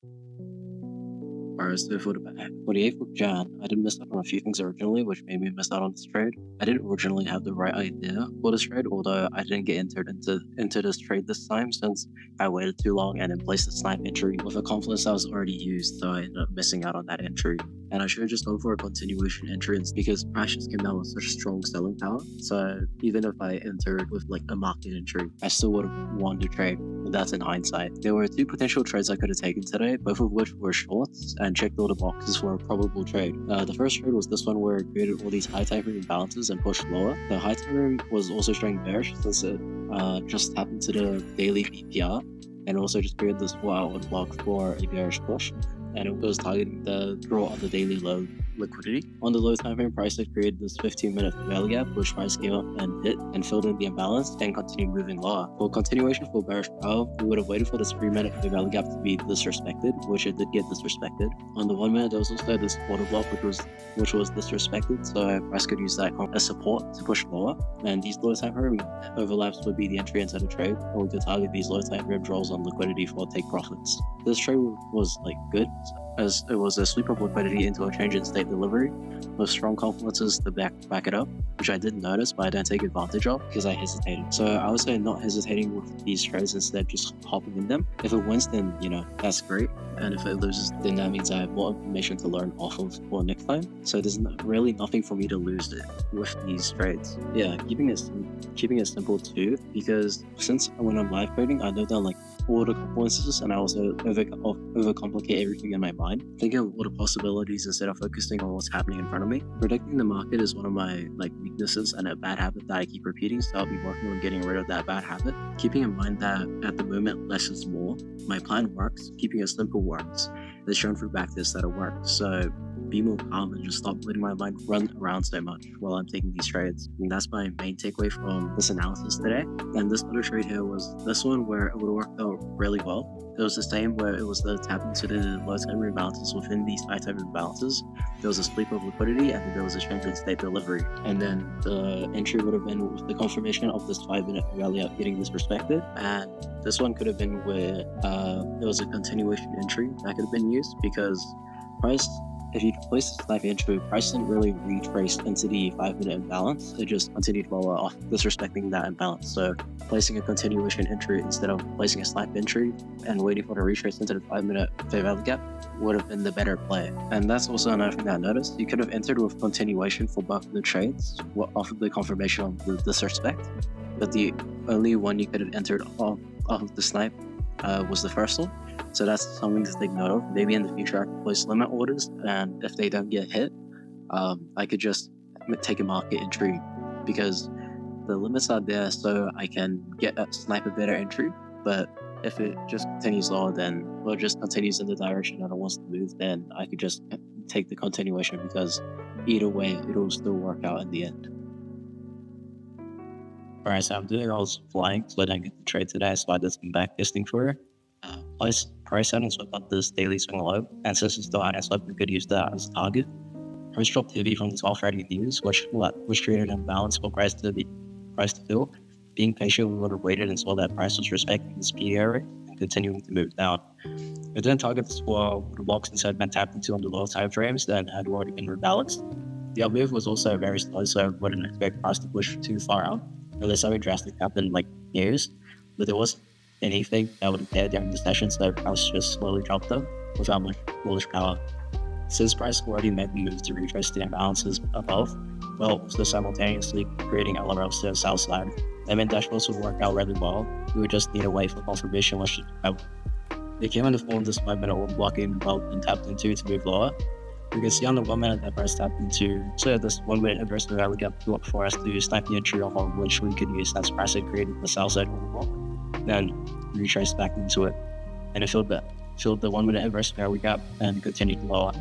Alright, so for the 8th of Jan, I did miss out on a few things originally, which made me miss out on this trade. I didn't originally have the right idea for this trade, although I didn't get entered into this trade this time since I waited too long and then placed a snipe entry with a confluence that was already used, so I ended up missing out on that entry. And I should have just gone for a continuation entrance because price just came down with such strong selling power. So even if I entered with like a market entry, I still would have won the trade. But that's in hindsight. There were two potential trades I could have taken today, both of which were shorts and checked all the boxes for a probable trade. The first trade was this one where it created all these high time frame imbalances and pushed lower. The high time frame was also showing bearish since it just happened to the daily BPR and also just created this 4-hour block for a bearish push. And it was targeting the draw on the daily low liquidity. On the low time frame, price had created this 15-minute value gap, which price came up and hit and filled in the imbalance and continued moving lower. For continuation for bearish power, we would have waited for this 3-minute value gap to be disrespected, which it did get disrespected. On the 1 minute, there was also this order block which was disrespected, so price could use that as support to push lower. And these low time frame overlaps would be the entry into the trade, and we could target these low time frame draws on liquidity for take profits. This trade was like good, as it was a sweep of liquidity into a change in state delivery with strong confluences to back it up, which I didn't notice, but I didn't take advantage of because I hesitated. So I would say not hesitating with these trades, instead just hopping in them. If it wins, then that's great, and if it loses, then that means I have more information to learn off of for next time. So there's really nothing for me to lose with these trades. Yeah, keeping it simple too, because since when I'm live trading, I know that like all the confluences, and I also overcomplicate everything in my mind, thinking of all the possibilities instead of focusing on what's happening in front of me. Predicting the market is one of my weaknesses and a bad habit that I keep repeating, so I'll be working on getting rid of that bad habit. Keeping in mind that at the moment less is more. My plan works. Keeping it simple works. It's shown through backtest that it works. So be more calm and just stop letting my mind run around so much while I'm taking these trades. And that's my main takeaway from this analysis today. And this other trade here was this one where it would have worked out really well. It was the same where it was the tap into the low time rebalances within these high time rebalances. There was a sweep of liquidity and then there was a change in state delivery. And then the entry would have been with the confirmation of this 5-minute rally up getting disrespected. And this one could have been where there was a continuation entry that could have been used because price, if you place this knife entry, price didn't really retrace into the 5-minute imbalance. It just continued lower off, disrespecting that imbalance. So placing a continuation entry instead of placing a snipe entry and waiting for the retrace into the 5-minute fair value gap would have been the better play. And that's also another thing that I noticed. You could have entered with continuation for both of the trades off of the confirmation of the disrespect, but the only one you could have entered off of the snipe was the first one. So that's something to take note of. Maybe in the future I can place limit orders, and if they don't get hit, I could just take a market entry because the limits are there, so I can get a snipe a better entry. But if it just continues lower, or just continues in the direction that it wants to move, then I could just take the continuation because either way, it'll still work out in the end. Alright, so I'm doing all this flying, so I didn't get the trade today, so I did some backtesting for it. Price settings about this daily swing low, and since it's still high, so we could use that as a target. Price dropped heavy from the 12 views, which created an imbalance for price to fill. Being patient, we would have waited until that price was respecting this P area and continuing to move down. It then targets for the blocks inside been tapped into on the lower time frames that had already been rebalanced. The up move was also very slow, so I wouldn't expect price to push too far out, unless something drastic happened like years. But there wasn't anything that would appear during the session, so price just slowly dropped them without much bullish power. Since price already made the move to retrace the imbalances above, well, also simultaneously creating LRLs to the south side. That meant dashboards would work out really well. We would just need to wait for confirmation once they came in the form of this 5-minute order blocking well and tapped into to move lower. You can see on the 1 minute that price tapped into, so this 1 minute inverse value gap to look for us to snipe the entry off of which we could use as price had created the south side order block. Then retrace back into it, and it filled the 1 minute inverse value gap and continued lower.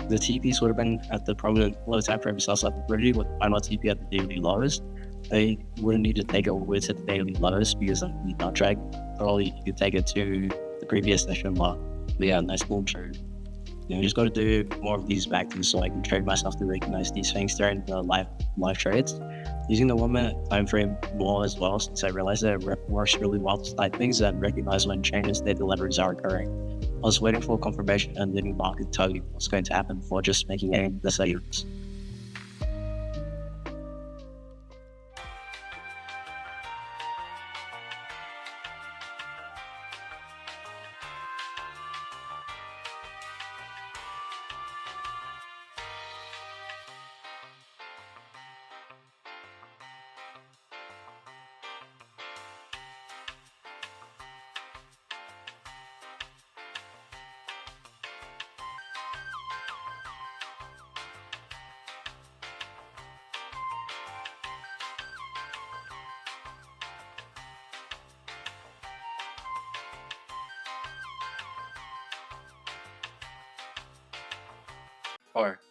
The TPs would have been at the prominent low time frame south side liquidity with final TP at the daily lows. They wouldn't need to take it all the way to the daily lows because of the not drag. Probably you could take it to the previous session low. But yeah, nice little trade. You just got to do more of these backtests so I can trade myself to recognize these things during the live trades. Using the 1 minute time frame more as well, since I realized that it works really well to type things and recognize when changes state deliveries are occurring. I was waiting for confirmation and letting the market tell me what's going to happen before just making any decisions.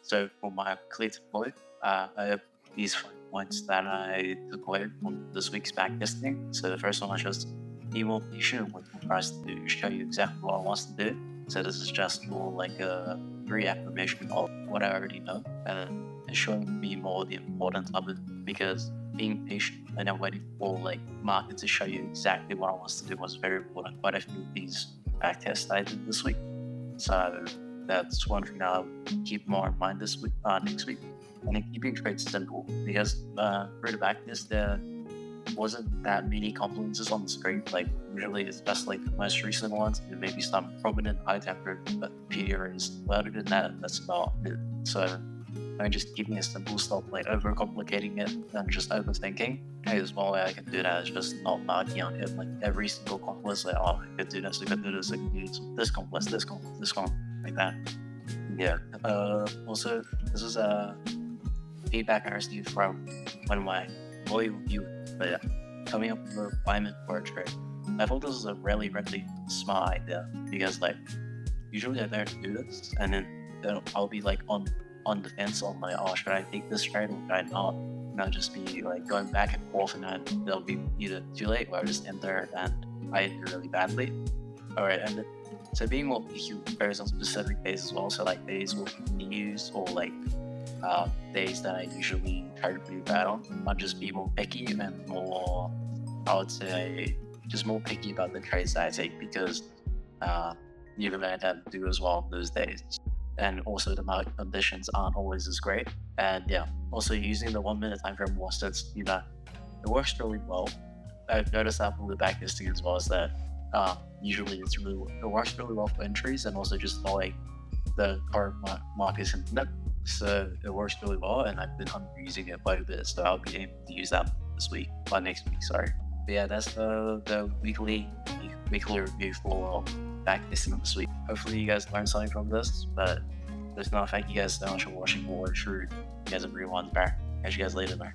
So for my collective point, I have these 5 points that I took away from this week's backtesting. So the first one was just be more patient with regards to show you exactly what I want to do. So this is just more like a reaffirmation of what I already know, and it's showing me more the importance of it, because being patient and then waiting for like market to show you exactly what I want to do was very important. Quite a few of these backtests I did this week. So that's one thing I'll keep more in mind this week, next week. And then keeping trades simple, because for the backtest, there wasn't that many confluences on the screen. Like usually it's just like the most recent ones, and maybe some prominent high temper periods. But other than that, that's about it. So I'm just keeping it simple, stop like overcomplicating it and just overthinking. There's one way I can do that is just not marking on it like every single confluence, like I could do this, I could do this, I could do this confluence, this confluence, this confluence, like that. Yeah. Also, this is a feedback I received from one of my loyal viewers. But yeah, coming up with a requirement for a trade. I thought this was a really smart idea, because like usually I don't do this, and then I'll be like on the fence on like, oh, should I take this trade or should I not? And I'll just be like going back and forth, and then they'll be either too late or I'll just enter and I enter really badly. Alright, and so being more picky varies on specific days as well. So like days with news, or like days that I usually try to do bad on, I'll just be more picky and more, I would say, just more picky about the trades that I take, because you're gonna have to do as well those days. And also the market conditions aren't always as great. And yeah, also using the 1 minute time frame more, so it's, it works really well. I've noticed that from the backtesting as well, is that usually it works really well for entries, and also just following the current market sentiment. So it works really well, and I've been using it quite a bit, so I'll be able to use that next week. Sorry. But yeah, that's the weekly review for backtesting this week. Hopefully you guys learned something from this, but if not, thank you guys so much for watching, or sure you guys have rewound back. Catch you guys later there.